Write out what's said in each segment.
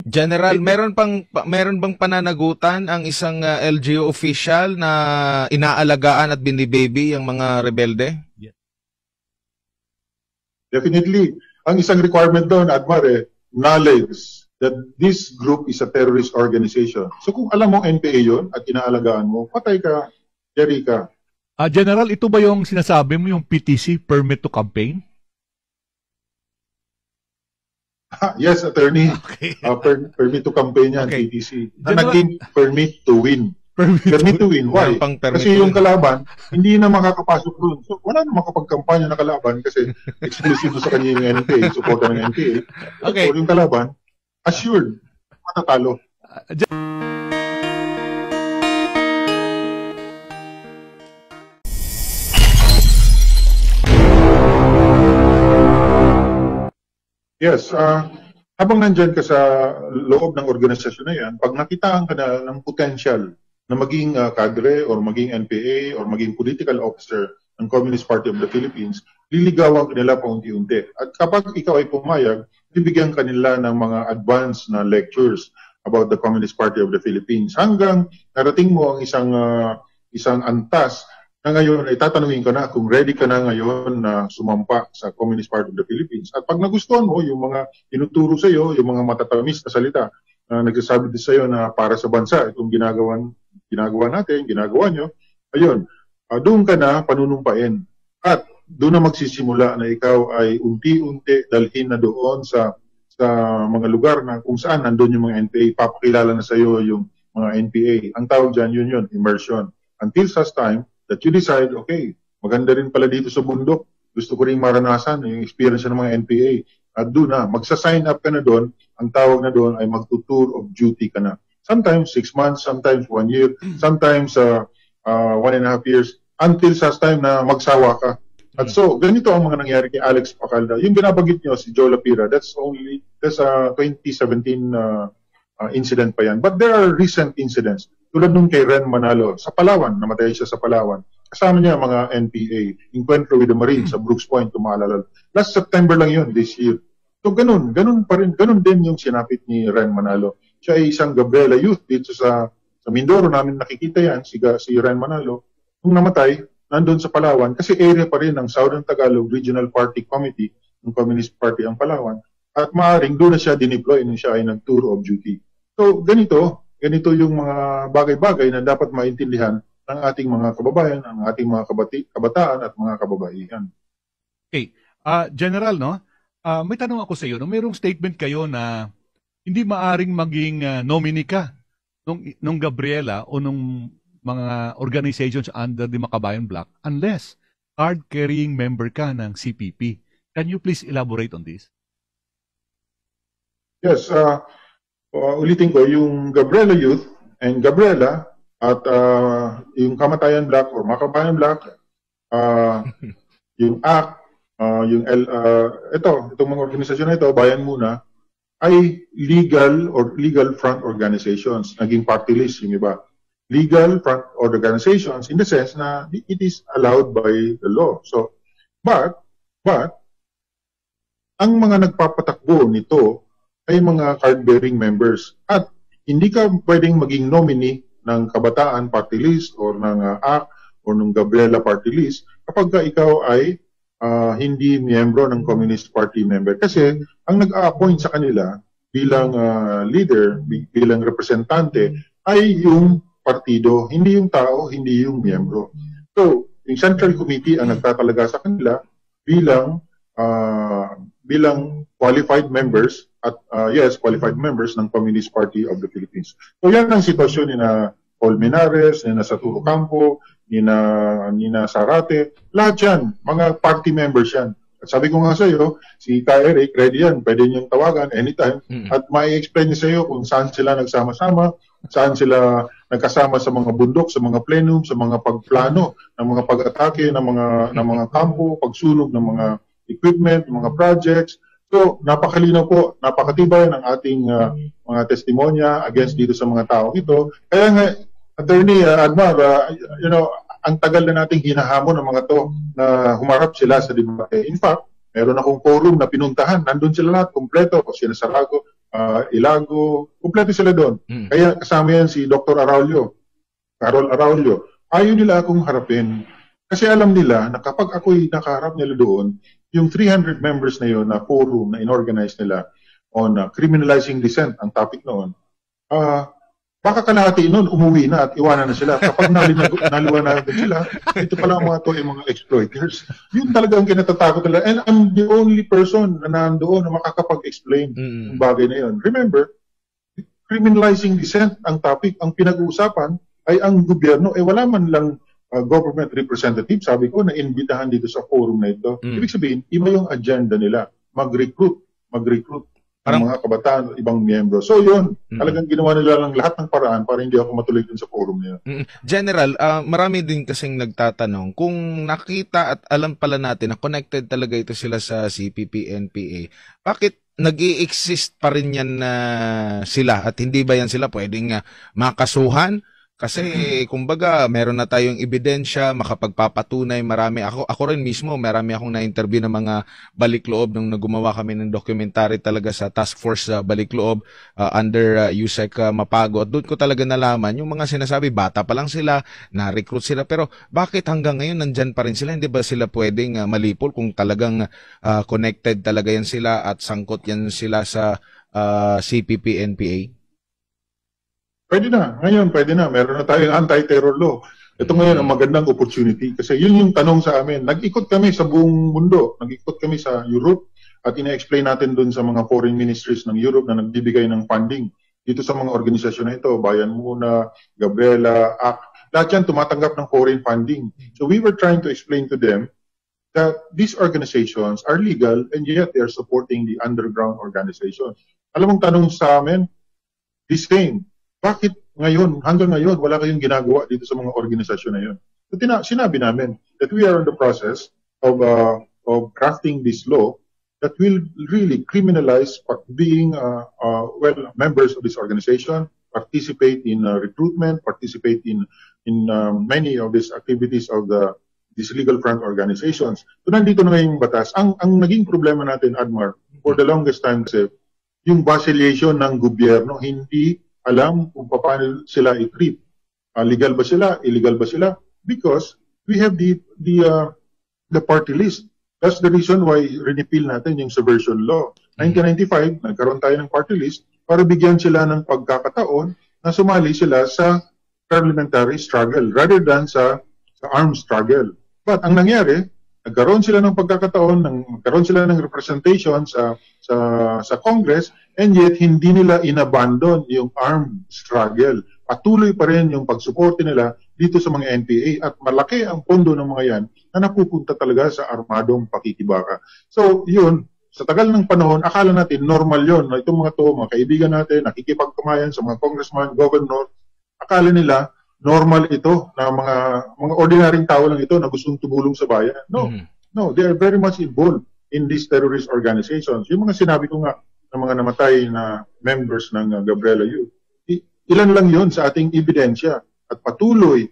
General, meron bang pananagutan ang isang LGU official na inaalagaan at binibaby ang mga rebelde? Definitely. Ang isang requirement doon, Admar, knowledge that this group is a terrorist organization. So kung alam mo NPA yun at inaalagaan mo, patay ka, Jerry ka. General, ito ba yung sinasabi mo yung PTC, Permit to Campaign? Yes, attorney. Okay. Permit to campaign yan, Okay. PTC. General, Naging permit to win. Permit to win. Why? Kasi yung kalaban, hindi na makakapasok doon. So, wala na makapagkampanya na kalaban kasi exclusive sa kanya yung NPA, supporta ng NPA. Okay. So, yung kalaban, assured, matatalo. Yes, habang nandyan ka sa loob ng organisasyon na yan, pag nakitaan ka na ng potential na maging kadre or maging NPA or maging political officer ng Communist Party of the Philippines, liligawan ka nila paunti-unti. At kapag ikaw ay pumayag, bibigyan ka nila ng mga advanced na lectures about the Communist Party of the Philippines. Hanggang narating mo ang isang antas na ngayon ay tatanungin ka na kung ready ka na ngayon na sumampa sa Communist Party of the Philippines. At pag nagustuhan mo yung mga tinuturo sa iyo, yung mga matatamis na salita na nagsasabi din sa iyo na para sa bansa itong ginagawa natin, ginagawa nyo, ayun, doon ka na panunumpain. At doon na magsisimula na ikaw ay unti-unti dalhin na doon sa mga lugar na kung saan nandun yung mga NPA, papakilala na sa iyo yung mga NPA. Ang tawag dyan, yun, immersion. Until such time that you decide, okay, maganda rin pala dito sa bundok. Gusto ko rin maranasan yung experience ng mga NPA. At doon na, magsa-sign up ka na doon. Ang tawag na doon ay magtutour of duty ka na. Sometimes 6 months, sometimes 1 year, sometimes 1.5 years, until such time na magsawa ka. At so, ganito ang mga nangyari kay Alex Pacalda. Yung binabagit nyo si Joe Lapira, that's a 2017 incident pa yan. But there are recent incidents. Tulad nung kay Ren Manalo, sa Palawan, namatay siya sa Palawan. Kasama niya mga NPA, Encuentro with the Marines sa Brooks Point, kung maalala. Last September lang yun, this year. So ganun pa rin, ganun din yung sinapit ni Ren Manalo. Siya ay isang Gabriela Youth dito sa Mindoro, namin nakikita yan, si Ren Manalo. Nung namatay, nandun sa Palawan, kasi area pa rin ng Southern Tagalog Regional Party Committee ng Communist Party ang Palawan. At maaaring doon na siya dineploy nung siya ay nag-tour of duty. So ganito yung mga bagay-bagay na dapat maintindihan ng ating mga kababayan, ng ating mga kabataan at mga kababaihan. Okay. General, no? May tanong ako sa iyo. No? Mayroong statement kayo na hindi maaring maging nominee ka nung Gabriela o nung mga organizations under the Makabayan Bloc unless card-carrying member ka ng CPP. Can you please elaborate on this? Yes, ulitin ko, yung Gabriela Youth and Gabriela at yung Kamatayan Bloc or Makabayan Bloc, yung ACT, itong mga organisasyon na ito, Bayan Muna, ay legal front organizations. Naging party list yung iba. Legal front organizations in the sense na it is allowed by the law. So, but ang mga nagpapatakbo nito ay mga card-bearing members. At hindi ka pwedeng maging nominee ng Kabataan Party List or ng ACT or ng Gabriela Party List kapag ka ikaw ay hindi miyembro ng Communist Party member. Kasi ang nag-a-appoint sa kanila bilang leader, bilang representante, ay yung partido, hindi yung tao, hindi yung miyembro. So, yung Central Committee ang nagtatalaga sa kanila bilang qualified members at qualified members ng Communist Party of the Philippines. So yan ang sitwasyon ni na Paul Menares, ni na Saturo Campo, ni na Sarate, lahat yan, mga party members yan. At sabi ko nga sa iyo, si Ka Eric, ready yan, pwede niyong tawagan anytime at mai-explain niya sa iyo kung saan sila nagsama-sama, saan sila nagkasama sa mga bundok, sa mga plenum, sa mga pagplano ng mga pag-atake ng mga kampo, pagsunog ng mga equipment, mga projects. So, napakalinaw po, napakatibay ng ating mga testimonya against dito sa mga tao ito. Kaya nga, Attorney Admar, ang tagal na nating hinahamon ng mga to na humarap sila sa debate. In fact, meron akong forum na pinuntahan, nandun sila lahat, kompleto, sina Sarago, Ilago, kumpleto sila doon. Mm. Kaya kasama yan si Dr. Carol Araulio. Ayaw nila akong harapin. Kasi alam nila na kapag ako'y nakaharap nila doon, yung 300 members na yun na forum na inorganize nila on criminalizing dissent, ang topic noon, baka kalahati noon umuwi na at iwanan na sila. Kapag naliwanagan sila, ito pala mga to ay mga exploiters. Yun talaga ang kinatatakot nila. And I'm the only person na nandoon na makakapag-explain yung bagay na yun. Remember, criminalizing dissent ang topic, ang pinag-uusapan ay ang gobyerno, wala man lang government representative, sabi ko, na imbitahan dito sa forum na ito. Ibig sabihin, iba yung agenda nila, mag-recruit ang mga kabataan, ibang miyembro. So yun, talagang ginawa nila lang lahat ng paraan para hindi ako matuloy dun sa forum na yun. General, marami din kasing nagtatanong, kung nakita at alam pala natin na connected talaga ito sila sa CPP-NPA, bakit nag-i-exist pa rin yan sila at hindi ba yan sila pwedeng makasuhan? Kasi kumbaga meron na tayong ebidensya, makapagpapatunay, marami ako rin mismo, marami akong na-interview ng mga balikloob nung gumawa kami ng documentary talaga sa Task Force Balikloob under Yusek Mapago. At doon ko talaga nalaman yung mga sinasabi, bata pa lang sila, na-recruit sila, pero bakit hanggang ngayon nandyan pa rin sila? Hindi ba sila pwedeng malipol kung talagang connected talaga yan sila at sangkot yan sila sa CPP-NPA? Pwede na. Ngayon, pwede na. Meron na tayong anti-terror law. Ito ngayon ang magandang opportunity kasi yun yung tanong sa amin. Nag-ikot kami sa buong mundo. Nag-ikot kami sa Europe at ina-explain natin dun sa mga foreign ministries ng Europe na nagbibigay ng funding dito sa mga organisasyon na ito. Bayan Muna, Gabriela, ACT. Lahat yan tumatanggap ng foreign funding. So we were trying to explain to them that these organizations are legal and yet they are supporting the underground organizations. Alam mong tanong sa amin? The same. Bakit ngayon, hanggang ngayon, wala kayong ginagawa dito sa mga organisasyon na yun? So, sinabi namin that we are in the process of crafting this law that will really criminalize being members of this organization, participate in recruitment, participate in many of these activities of these legal front organizations. So nandito na yung batas. Ang naging problema natin, Admar, for the longest time kasi, yung vasiliation ng gobyerno, hindi alam kung paano sila i-treat. Legal ba sila? Illegal ba sila? Because we have the party list. That's the reason why repeal natin yung subversion law. 1995, nagkaroon tayo ng party list para bigyan sila ng pagkakataon na sumali sila sa parliamentary struggle rather than sa armed struggle. But ang nangyari, nagkaroon sila ng pagkakataon, nagkaroon sila ng representation sa Congress, and yet hindi nila inabandon yung armed struggle. Patuloy pa rin yung pagsuporte nila dito sa mga NPA at malaki ang pondo ng mga yan na napupunta talaga sa armadong pakikibaka. So yun, sa tagal ng panahon, akala natin normal yun. Itong mga kaibigan natin, nakikipagkamayan sa mga congressman, governor, akala nila normal ito na mga ordinaryong tao lang ito na gustong tumulong sa bayan. No, they are very much involved in these terrorist organizations. Yung mga sinabi ko nga ng mga namatay na members ng Gabriela Youth, ilan lang yon sa ating ebidensya at patuloy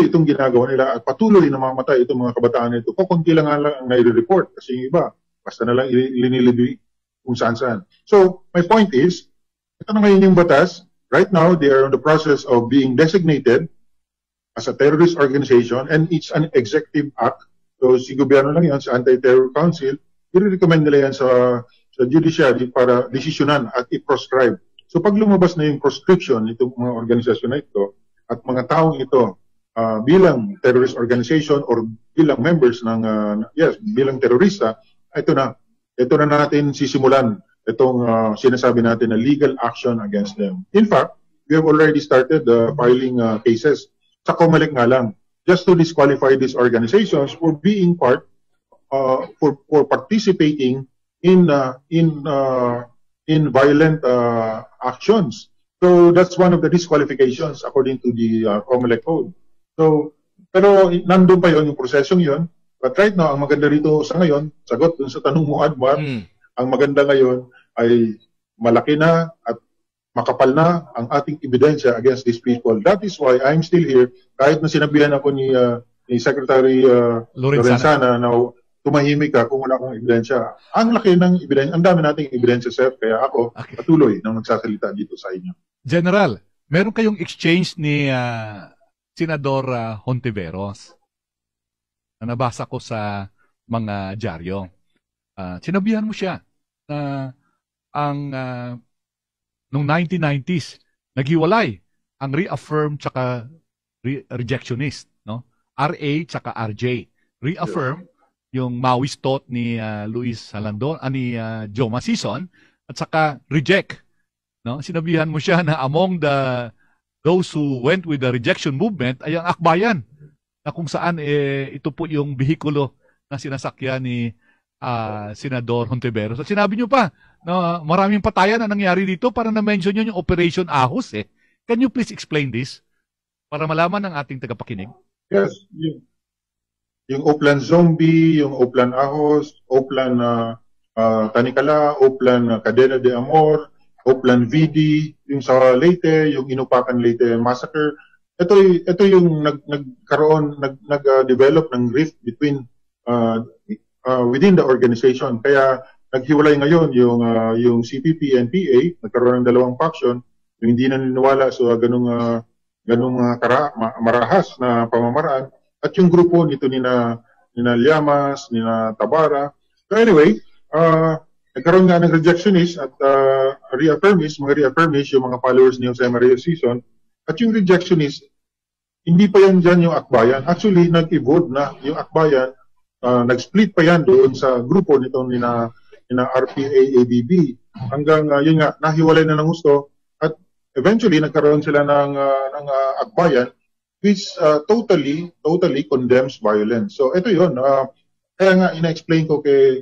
itong ginagawa nila at patuloy na mamatay itong mga kabataan ito. Kukunti lang ang nai-report kasi yung iba, basta na lang ilinilibi kung saan-saan. So, my point is, ito na ngayon yung batas. Right now, they are in the process of being designated as a terrorist organization and it's an executive act. So, si gobyerno lang yan, sa Anti-Terror Council, i-recommend nila yan sa judiciary para desisyonan at i-proscribe. So, pag lumabas na yung proscription itong mga organisasyon na ito at mga taong ito bilang terrorist organization or bilang members bilang terorista, ito na natin sisimulan itong sinasabi natin na legal action against them. In fact, we have already started filing cases. Sa COMELEC nga lang, just to disqualify these organizations for being part, for participating in violent actions. So that's one of the disqualifications according to the COMELEC code. So, pero nandun pa yon yung prosesong yon. But right now, ang maganda rito sa ngayon, sagot dun sa tanong mo, Admar, ang maganda ngayon ay malaki na at makapal na ang ating ebidensya against these people. That is why I'm still here. Kahit na sinabihan ako ni Secretary Lorenzana na tumahimik ka kung wala akong ebidensya. Ang laki ng ebidensya, ang dami nating ebidensya, sir, kaya ako patuloy nang magsasalita dito sa inyo. General, meron kayong exchange ni Senador Hontiveros na nabasa ko sa mga dyaryo. Sinabihan mo siya na nung 1990s, naghiwalay ang reaffirm tsaka rejectionist, no? RA tsaka RJ. Reaffirm yung Maoist thought ni Luis Salandon, ni Joe Masison, at saka reject, no? Sinabihan mo siya na among those who went with the rejection movement ay ang akbayan, na kung saan ito po yung behikulo na sinasakyan ni Senador Hontiveros. At sinabi niyo pa na maraming patayan na nangyari dito, para na-mention niyo yung Operation Ahos. Can you please explain this para malaman ng ating tagapakinig? Yes, yung Oplan Zombie, yung Oplan Ahos, Oplan Tanikala, Oplan Cadena de Amor, Oplan VD, yung sa Leyte, yung Inupakan Leyte Massacre. Ito yung nag-develop ng rift between within the organization. Kaya naghiwalay ngayon yung CPP and PA, nagkaroon ng dalawang faction, yung hindi naniniwala sa ganung marahas na pamamaraan, at yung grupo nito nina Llamas, nina Tabara. So anyway, nagkaroon nga ng rejectionist at reaffirmist, mga reaffirmist, yung mga followers ni Jose Maria Sison, at yung rejectionist, hindi pa yan dyan yung akbayan. Actually, nag-evolve na yung akbayan, nag-split pa yan doon sa grupo nitong nina RPA-ABB. Hanggang yun nga, nahiwalay na ng gusto, at eventually nagkaroon sila ng akbayan which totally condemns violence. So ito yun. Kaya nga ina-explain ko kay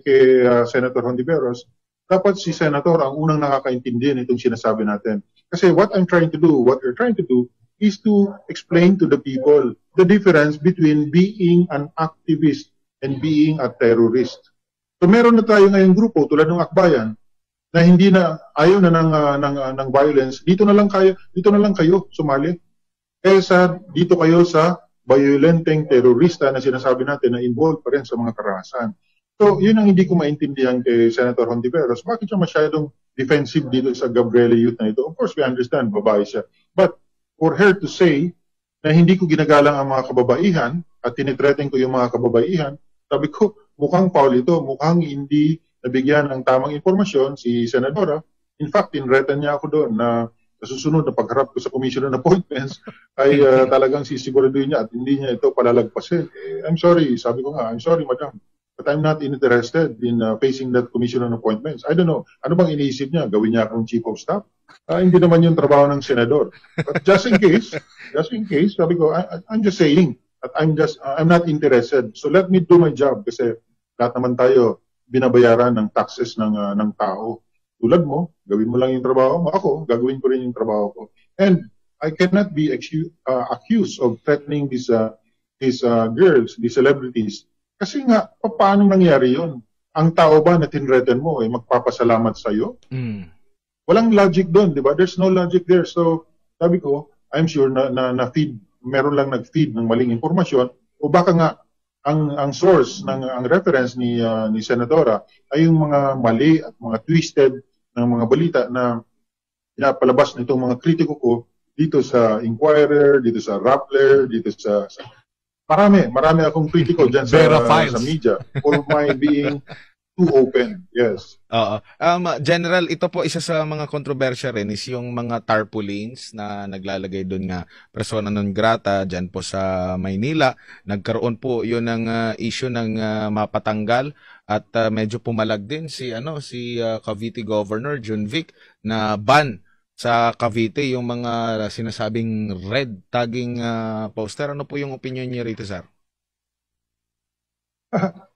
Senator Hontiveros, dapat si Senator ang unang nakakaintindi nitong sinasabi natin. Kasi what we're trying to do is to explain to the people the difference between being an activist and being a terrorist. So meron na tayo ngayong grupo tulad ng Akbayan na hindi na ayaw na ng violence. Dito na lang kayo sumali. Kaysa dito kayo sa violenteng terorista na sinasabi natin na involved pa rin sa mga karahasan. So yun ang hindi ko maintindihan kay Senator Hontiveros. Bakit siya masyadong defensive dito sa Gabriela Youth na ito? Of course, we understand, babae siya. But for her to say na hindi ko ginagalang ang mga kababaihan at tinitreating ko yung mga kababaihan, sabi ko, mukhang foul ito, mukhang hindi nabigyan ng tamang informasyon si Senadora. In fact, tinretan niya ako doon na sa susunod na pagharap ko sa Commission on Appointments ay talagang sisiguraduhin niya at hindi niya ito palalagpasin. I'm sorry, sabi ko nga, I'm sorry madam, but I'm not interested in facing that Commission on Appointments. I don't know, ano bang iniisip niya? Gawin niya akong Chief of Staff? Hindi naman yung trabaho ng Senador. But just in case, sabi ko, I'm just saying, that I'm not interested. So let me do my job kasi lahat naman tayo binabayaran ng taxes ng tao. Tulad mo, gawin mo lang yung trabaho mo. Ako, gagawin ko rin yung trabaho ko. And I cannot be accused of threatening these girls, these celebrities. Kasi nga, paano nangyari yun? Ang tao ba na tinreten mo magpapasalamat sa'yo? Walang logic doon, di ba? There's no logic there. So, sabi ko, I'm sure na feed, meron lang nag-feed ng maling impormasyon. O baka nga, ang source, ang reference ni Senadora ay yung mga mali at mga twisted ng mga balita na pinapalabas nitong mga kritiko ko dito sa Inquirer, dito sa Rappler, dito sa marami akong kritiko dyan sa media for my being too open. Yes. General, ito po isa sa mga kontrobersya rin is yung mga tarpaulins na naglalagay doon nga persona non grata dyan po sa Maynila. Nagkaroon po yun ng issue ng mapatanggal at medyo pumalag din si Cavite Governor Junvic na ban sa Cavite yung mga sinasabing red tagging poster. Ano po yung opinion niyo rito, sir?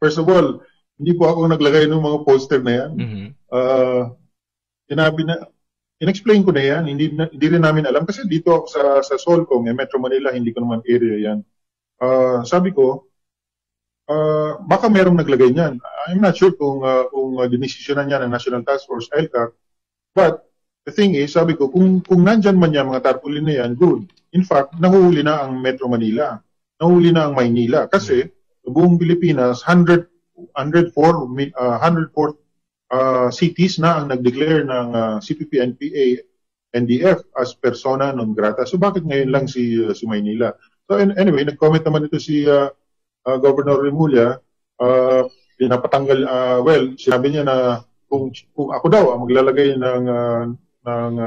First of all, hindi po ako naglagay ng mga poster na yan. In-explain ko na yan. Hindi rin namin alam. Kasi dito ako sa Solcom, Metro Manila, hindi ko naman area yan. Sabi ko, baka merong naglagay niyan. I'm not sure kung dinesisyonan niya ng National Task Force, LCAC. But the thing is, sabi ko, kung nandyan man yan, mga tarpaulin na yan, good. In fact, nahuhuli na ang Metro Manila. Nahuhuli na ang Maynila. Kasi, buong Pilipinas, cities na ang nag-declare ng CPP, NPA, NDF as persona non grata. So bakit ngayon lang si Maynila? So anyway, nag-comment naman ito si Governor Remulla. Pinapatanggal, sinabi niya na kung ako daw ang maglalagay ng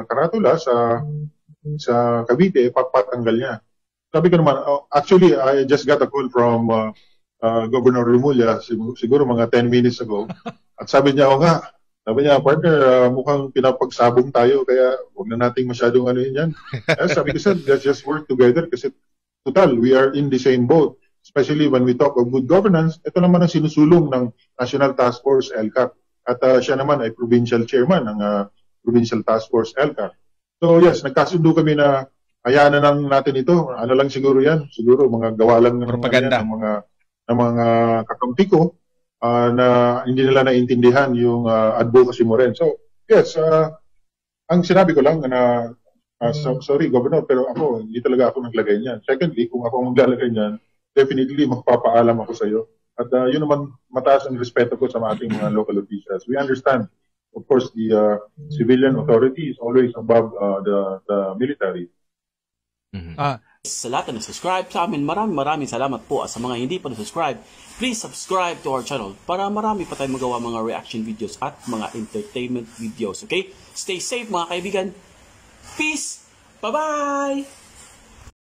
karatula sa Cavite, papatanggal niya. Sabi ko naman, actually, I just got a call from Governor Remulla siguro mga 10 minutes ago. At sabi niya, partner, mukhang pinapagsabong tayo, kaya huwag na nating masyadong ano yan. Sabi ko, sir, let's just work together kasi total, we are in the same boat. Especially when we talk of good governance, ito naman ang sinusulong ng National Task Force LCAP. At siya naman ay provincial chairman ng Provincial Task Force LCAP. So yes, nagkasundo kami na hayaan na lang natin ito. Ano lang siguro yan? Siguro mga gawa lang propaganda ng mga kakampi ko na hindi nila naintindihan yung advocacy mo rin. So yes, ang sinabi ko lang na sorry Governor, pero ako hindi talaga ako naglagay niyan. Secondly, kung ako maglalagay niyan, definitely magpapaalam ako sa iyo. At yun naman, mataas ang respeto ko sa ating mga local officials. We understand, of course, the civilian authority is always above the military. Sa lahat na subscribe sa amin, maraming salamat po. At sa mga hindi pa na-subscribe, please subscribe to our channel para marami pa tayong magawa mga reaction videos at mga entertainment videos. Okay? Stay safe mga kaibigan. Peace! Bye-bye!